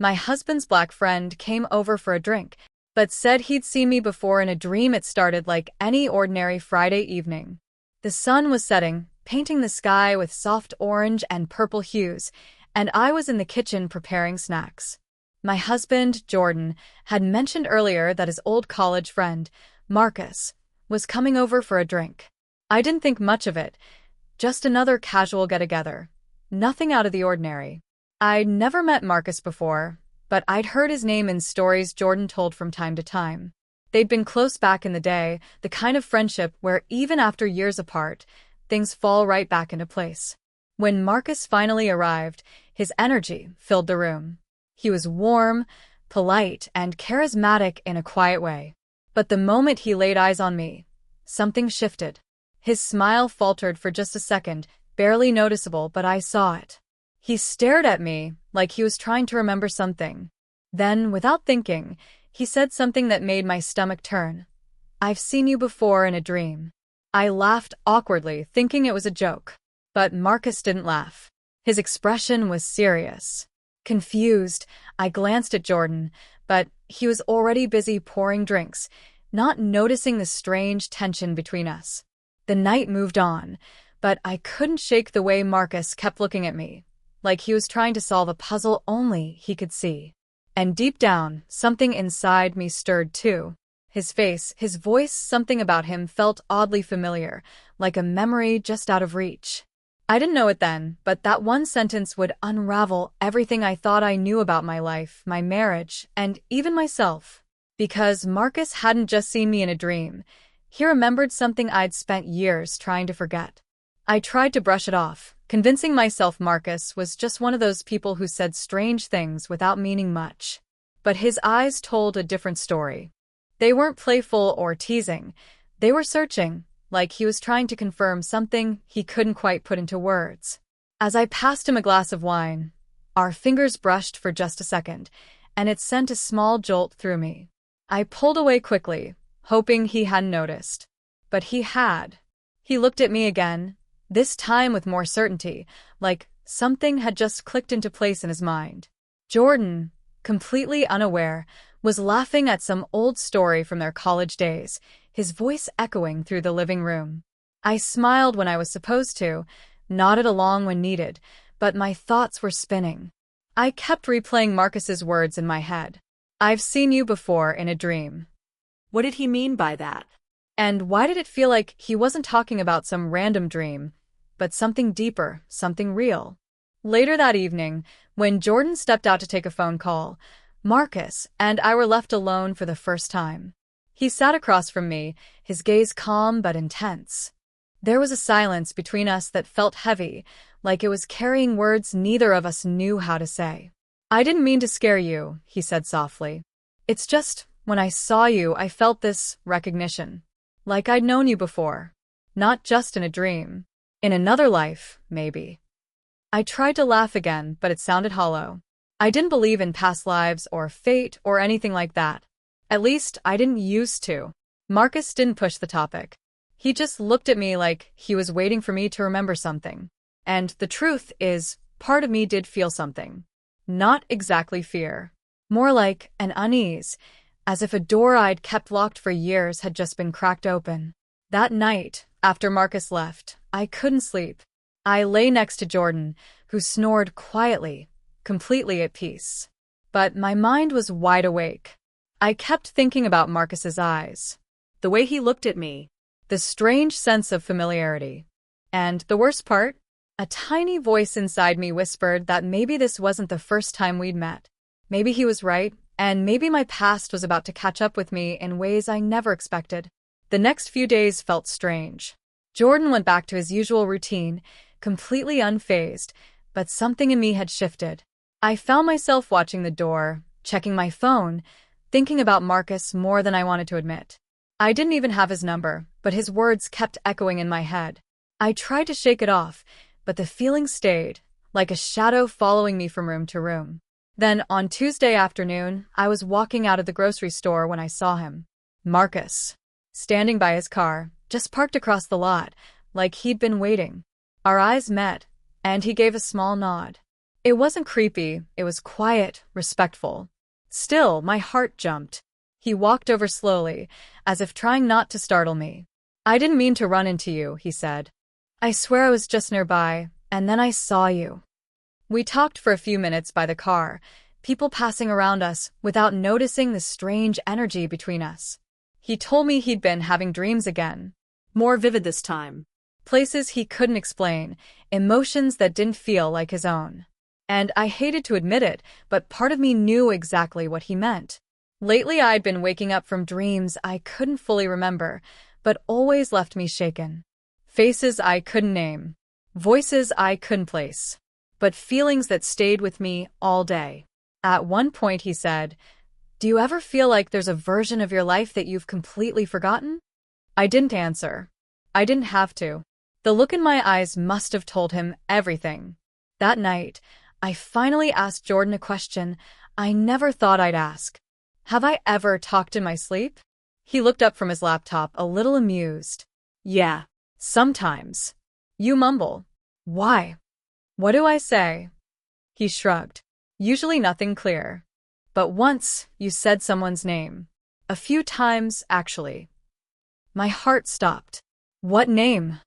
My husband's black friend came over for a drink, but said he'd seen me before in a dream. It started like any ordinary Friday evening. The sun was setting, painting the sky with soft orange and purple hues, and I was in the kitchen preparing snacks. My husband, Jordan, had mentioned earlier that his old college friend, Marcus, was coming over for a drink. I didn't think much of it, just another casual get-together. Nothing out of the ordinary. I'd never met Marcus before, but I'd heard his name in stories Jordan told from time to time. They'd been close back in the day, the kind of friendship where even after years apart, things fall right back into place. When Marcus finally arrived, his energy filled the room. He was warm, polite, and charismatic in a quiet way. But the moment he laid eyes on me, something shifted. His smile faltered for just a second, barely noticeable, but I saw it. He stared at me like he was trying to remember something. Then, without thinking, he said something that made my stomach turn. "I've seen you before in a dream." I laughed awkwardly, thinking it was a joke. But Marcus didn't laugh. His expression was serious. Confused, I glanced at Jordan, but he was already busy pouring drinks, not noticing the strange tension between us. The night moved on, but I couldn't shake the way Marcus kept looking at me, like he was trying to solve a puzzle only he could see. And deep down, something inside me stirred too. His face, his voice, something about him felt oddly familiar, like a memory just out of reach. I didn't know it then, but that one sentence would unravel everything I thought I knew about my life, my marriage, and even myself. Because Marcus hadn't just seen me in a dream. He remembered something I'd spent years trying to forget. I tried to brush it off, convincing myself Marcus was just one of those people who said strange things without meaning much. But his eyes told a different story. They weren't playful or teasing. They were searching, like he was trying to confirm something he couldn't quite put into words. As I passed him a glass of wine, our fingers brushed for just a second, and it sent a small jolt through me. I pulled away quickly, hoping he hadn't noticed. But he had. He looked at me again, this time with more certainty, like something had just clicked into place in his mind. Jordan, completely unaware, was laughing at some old story from their college days, his voice echoing through the living room. I smiled when I was supposed to, nodded along when needed, but my thoughts were spinning. I kept replaying Marcus's words in my head. "I've seen you before in a dream." What did he mean by that? And why did it feel like he wasn't talking about some random dream, but something deeper, something real? Later that evening, when Jordan stepped out to take a phone call, Marcus and I were left alone for the first time. He sat across from me, his gaze calm but intense. There was a silence between us that felt heavy, like it was carrying words neither of us knew how to say. "I didn't mean to scare you," he said softly. "It's just, when I saw you, I felt this recognition. Like I'd known you before. Not just in a dream. In another life, maybe." I tried to laugh again, but it sounded hollow. I didn't believe in past lives or fate or anything like that. At least, I didn't used to. Marcus didn't push the topic. He just looked at me like he was waiting for me to remember something. And the truth is, part of me did feel something. Not exactly fear. More like an unease, as if a door I'd kept locked for years had just been cracked open. That night, after Marcus left, I couldn't sleep. I lay next to Jordan, who snored quietly, completely at peace. But my mind was wide awake. I kept thinking about Marcus's eyes. The way he looked at me. The strange sense of familiarity. And the worst part? A tiny voice inside me whispered that maybe this wasn't the first time we'd met. Maybe he was right, and maybe my past was about to catch up with me in ways I never expected. The next few days felt strange. Jordan went back to his usual routine, completely unfazed, but something in me had shifted. I found myself watching the door, checking my phone, thinking about Marcus more than I wanted to admit. I didn't even have his number, but his words kept echoing in my head. I tried to shake it off, but the feeling stayed, like a shadow following me from room to room. Then, on Tuesday afternoon, I was walking out of the grocery store when I saw him. Marcus. Standing by his car, just parked across the lot, like he'd been waiting. Our eyes met, and he gave a small nod. It wasn't creepy, it was quiet, respectful. Still, my heart jumped. He walked over slowly, as if trying not to startle me. "I didn't mean to run into you," he said. "I swear I was just nearby, and then I saw you." We talked for a few minutes by the car, people passing around us without noticing the strange energy between us. He told me he'd been having dreams again. More vivid this time. Places he couldn't explain, emotions that didn't feel like his own. And I hated to admit it, but part of me knew exactly what he meant. Lately I'd been waking up from dreams I couldn't fully remember, but always left me shaken. Faces I couldn't name. Voices I couldn't place. But feelings that stayed with me all day. At one point he said, "Do you ever feel like there's a version of your life that you've completely forgotten?" I didn't answer. I didn't have to. The look in my eyes must have told him everything. That night, I finally asked Jordan a question I never thought I'd ask. "Have I ever talked in my sleep?" He looked up from his laptop, a little amused. Yeah. "Sometimes." "You mumble." "Why?" "What do I say?" He shrugged. "Usually nothing clear. But once, you said someone's name. A few times, actually." My heart stopped. "What name?"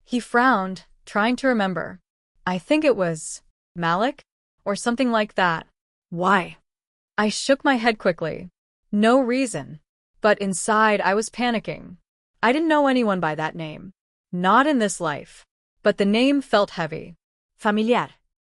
He frowned, trying to remember. "I think it was Malik? Or something like that." Why? I shook my head quickly. No reason. But inside I was panicking. I didn't know anyone by that name. Not in this life. But the name felt heavy. Familiar.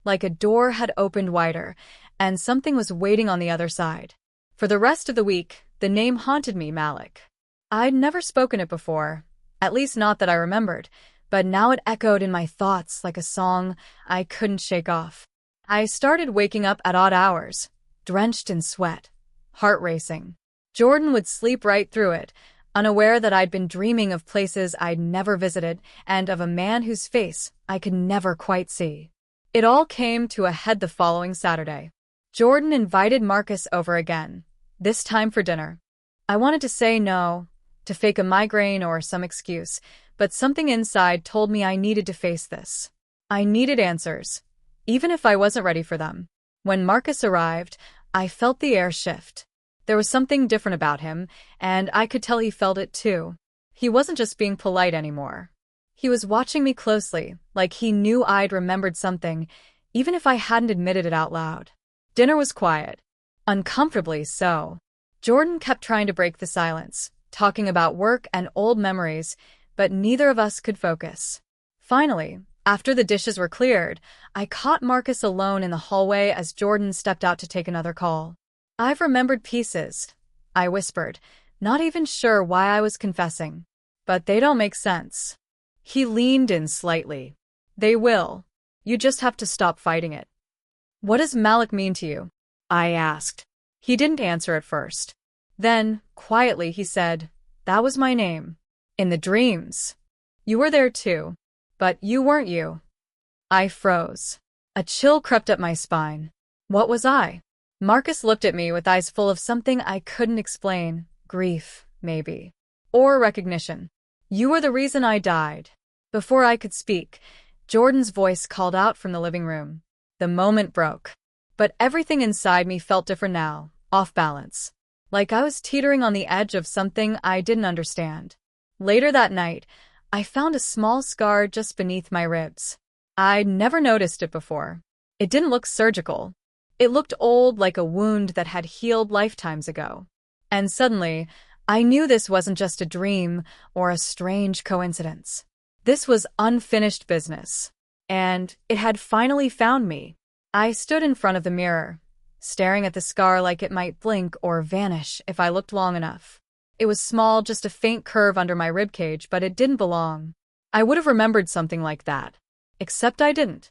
Like a door had opened wider, and something was waiting on the other side. For the rest of the week, the name haunted me, Malik. I'd never spoken it before, at least not that I remembered, but now it echoed in my thoughts like a song I couldn't shake off. I started waking up at odd hours, drenched in sweat, heart racing. Jordan would sleep right through it, unaware that I'd been dreaming of places I'd never visited and of a man whose face I could never quite see. It all came to a head the following Saturday. Jordan invited Marcus over again, this time for dinner. I wanted to say no, to fake a migraine or some excuse, but something inside told me I needed to face this. I needed answers, even if I wasn't ready for them. When Marcus arrived, I felt the air shift. There was something different about him, and I could tell he felt it too. He wasn't just being polite anymore. He was watching me closely, like he knew I'd remembered something, even if I hadn't admitted it out loud. Dinner was quiet. Uncomfortably so. Jordan kept trying to break the silence, talking about work and old memories, but neither of us could focus. Finally, after the dishes were cleared, I caught Marcus alone in the hallway as Jordan stepped out to take another call. "I've remembered pieces," I whispered, not even sure why I was confessing. "But they don't make sense." He leaned in slightly. "They will. You just have to stop fighting it." "What does Malik mean to you?" I asked. He didn't answer at first. Then, quietly, he said, "That was my name. In the dreams. You were there too. But you weren't you." I froze. A chill crept up my spine. What was I? Marcus looked at me with eyes full of something I couldn't explain. Grief, maybe. Or recognition. "You were the reason I died." Before I could speak, Jordan's voice called out from the living room. The moment broke. But everything inside me felt different now, off balance. Like I was teetering on the edge of something I didn't understand. Later that night, I found a small scar just beneath my ribs. I'd never noticed it before. It didn't look surgical. It looked old, like a wound that had healed lifetimes ago. And suddenly, I knew this wasn't just a dream or a strange coincidence. This was unfinished business. And it had finally found me. I stood in front of the mirror, staring at the scar like it might blink or vanish if I looked long enough. It was small, just a faint curve under my ribcage, but it didn't belong. I would have remembered something like that. Except I didn't.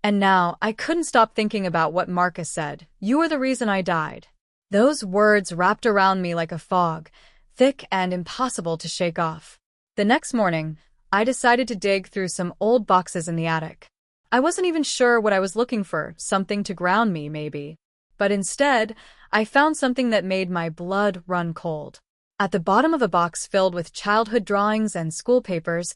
And now, I couldn't stop thinking about what Marcus said. "You are the reason I died." Those words wrapped around me like a fog, thick and impossible to shake off. The next morning, I decided to dig through some old boxes in the attic. I wasn't even sure what I was looking for, something to ground me, maybe. But instead, I found something that made my blood run cold. At the bottom of a box filled with childhood drawings and school papers,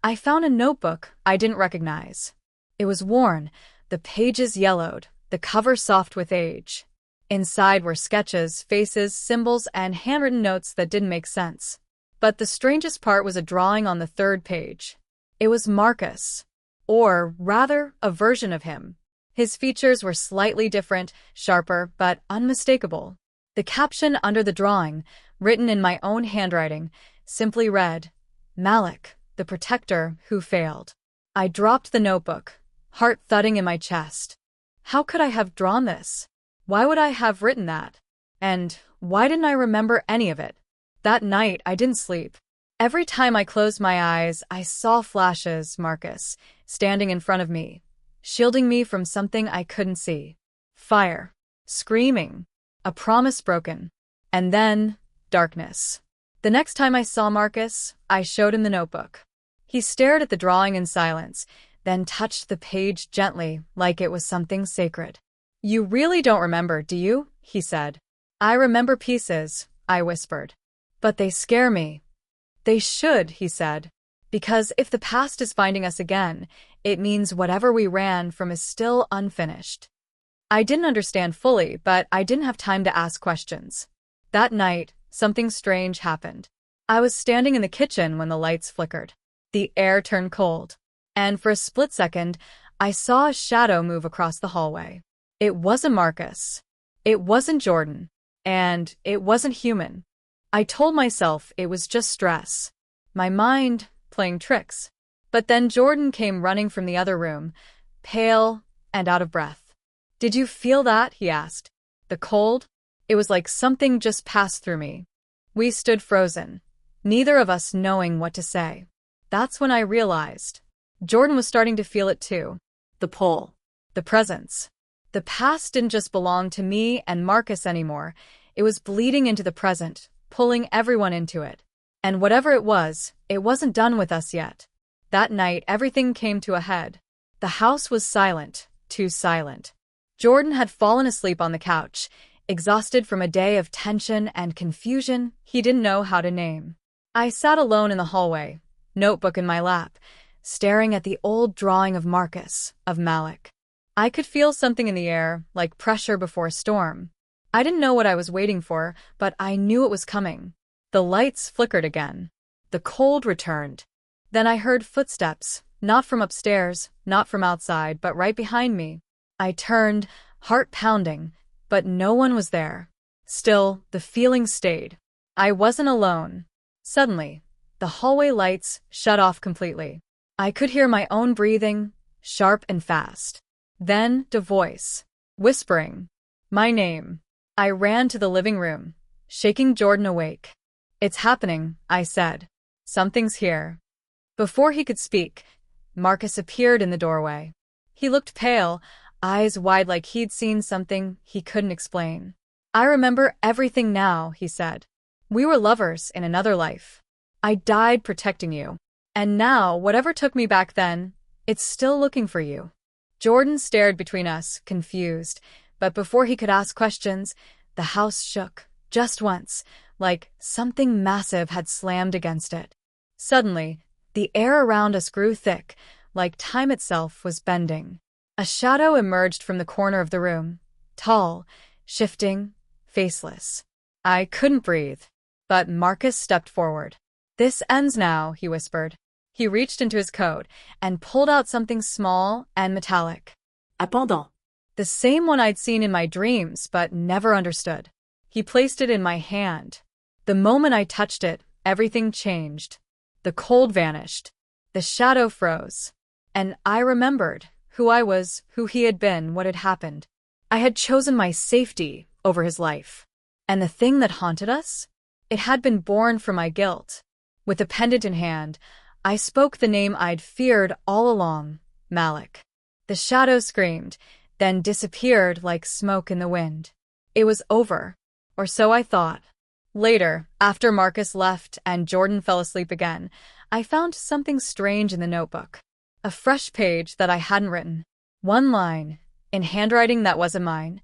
I found a notebook I didn't recognize. It was worn, the the pages yellowed, the cover soft with age. Inside were sketches, faces, symbols, and handwritten notes that didn't make sense. But the strangest part was a drawing on the third page. It was Marcus. Or, rather, a version of him. His features were slightly different, sharper, but unmistakable. The caption under the drawing, written in my own handwriting, simply read, "Malik, the protector who failed." I dropped the notebook, heart thudding in my chest. How could I have drawn this? Why would I have written that? And why didn't I remember any of it? That night, I didn't sleep. Every time I closed my eyes, I saw flashes, Marcus, standing in front of me, shielding me from something I couldn't see. Fire. Screaming. A promise broken. And then, darkness. The next time I saw Marcus, I showed him the notebook. He stared at the drawing in silence, then touched the page gently, like it was something sacred. "You really don't remember, do you?" he said. "I remember pieces," I whispered. "But they scare me." "They should," he said. "Because if the past is finding us again, it means whatever we ran from is still unfinished." I didn't understand fully, but I didn't have time to ask questions. That night, something strange happened. I was standing in the kitchen when the lights flickered. The air turned cold. And for a split second, I saw a shadow move across the hallway. It wasn't Marcus. It wasn't Jordan. And it wasn't human. I told myself it was just stress. My mind playing tricks. But then Jordan came running from the other room, pale and out of breath. "Did you feel that?" he asked. "The cold?" It was like something just passed through me. We stood frozen, neither of us knowing what to say. That's when I realized. Jordan was starting to feel it too. The pull. The presence. The past didn't just belong to me and Marcus anymore. It was bleeding into the present, pulling everyone into it. And whatever it wasn't done with us yet. That night, everything came to a head. The house was silent, too silent. Jordan had fallen asleep on the couch, exhausted from a day of tension and confusion he didn't know how to name. I sat alone in the hallway, notebook in my lap, staring at the old drawing of Marcus, of Malik. I could feel something in the air, like pressure before a storm. I didn't know what I was waiting for, but I knew it was coming. The lights flickered again. The cold returned. Then I heard footsteps, not from upstairs, not from outside, but right behind me. I turned, heart pounding, but no one was there. Still, the feeling stayed. I wasn't alone. Suddenly, the hallway lights shut off completely. I could hear my own breathing, sharp and fast. Then, a voice, whispering, my name. I ran to the living room, shaking Jordan awake. "It's happening," I said. "Something's here." Before he could speak, Marcus appeared in the doorway. He looked pale, eyes wide like he'd seen something he couldn't explain. "I remember everything now," he said. "We were lovers in another life. I died protecting you. And now, whatever took me back then, it's still looking for you." Jordan stared between us, confused, but before he could ask questions, the house shook, just once, like something massive had slammed against it. Suddenly, the air around us grew thick, like time itself was bending. A shadow emerged from the corner of the room, tall, shifting, faceless. I couldn't breathe, but Marcus stepped forward. "This ends now," he whispered. He reached into his coat and pulled out something small and metallic. A pendant. The same one I'd seen in my dreams but never understood. He placed it in my hand. The moment I touched it, everything changed. The cold vanished. The shadow froze. And I remembered who I was, who he had been, what had happened. I had chosen my safety over his life. And the thing that haunted us? It had been born from my guilt. With the pendant in hand, I spoke the name I'd feared all along, Malik. The shadow screamed, then disappeared like smoke in the wind. It was over, or so I thought. Later, after Marcus left and Jordan fell asleep again, I found something strange in the notebook. A fresh page that I hadn't written. One line, in handwriting that wasn't mine.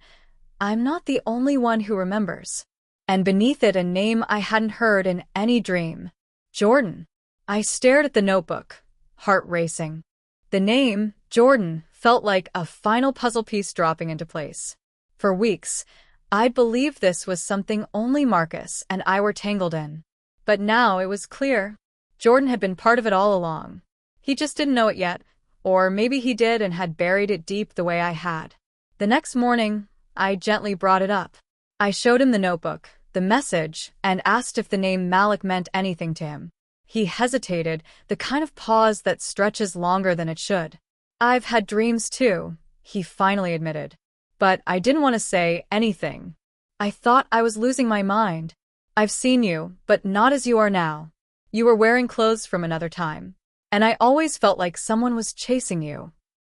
"I'm not the only one who remembers." And beneath it a name I hadn't heard in any dream. Jordan. I stared at the notebook, heart racing. The name, Jordan, felt like a final puzzle piece dropping into place. For weeks, I'd believed this was something only Marcus and I were tangled in. But now it was clear. Jordan had been part of it all along. He just didn't know it yet, or maybe he did and had buried it deep the way I had. The next morning, I gently brought it up. I showed him the notebook, the message, and asked if the name Malik meant anything to him. He hesitated, the kind of pause that stretches longer than it should. "I've had dreams too," he finally admitted. But I didn't want to say anything. I thought I was losing my mind. "I've seen you, but not as you are now. You were wearing clothes from another time. And I always felt like someone was chasing you."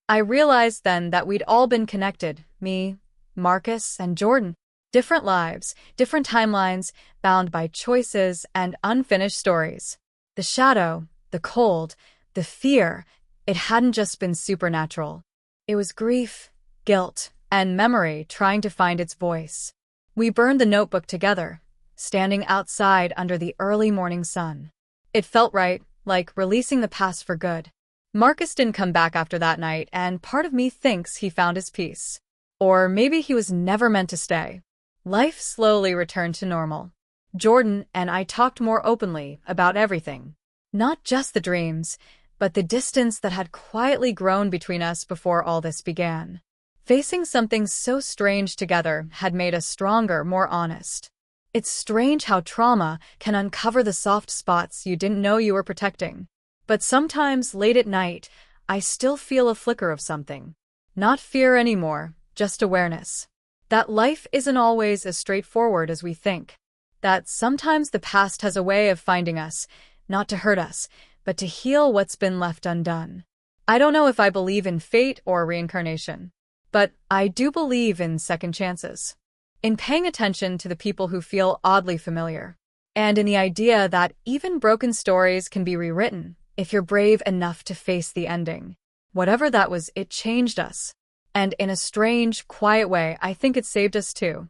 I realized then that we'd all been connected, me, Marcus, and Jordan. Different lives, different timelines, bound by choices and unfinished stories. The shadow, the cold, the fear, it hadn't just been supernatural. It was grief, guilt, and memory trying to find its voice. We burned the notebook together, standing outside under the early morning sun. It felt right, like releasing the past for good. Marcus didn't come back after that night, and part of me thinks he found his peace. Or maybe he was never meant to stay. Life slowly returned to normal. Jordan and I talked more openly about everything. Not just the dreams, but the distance that had quietly grown between us before all this began. Facing something so strange together had made us stronger, more honest. It's strange how trauma can uncover the soft spots you didn't know you were protecting. But sometimes, late at night, I still feel a flicker of something. Not fear anymore, just awareness. That life isn't always as straightforward as we think. That sometimes the past has a way of finding us, not to hurt us, but to heal what's been left undone. I don't know if I believe in fate or reincarnation, but I do believe in second chances. In paying attention to the people who feel oddly familiar. And in the idea that even broken stories can be rewritten if you're brave enough to face the ending. Whatever that was, it changed us. And in a strange, quiet way, I think it saved us too.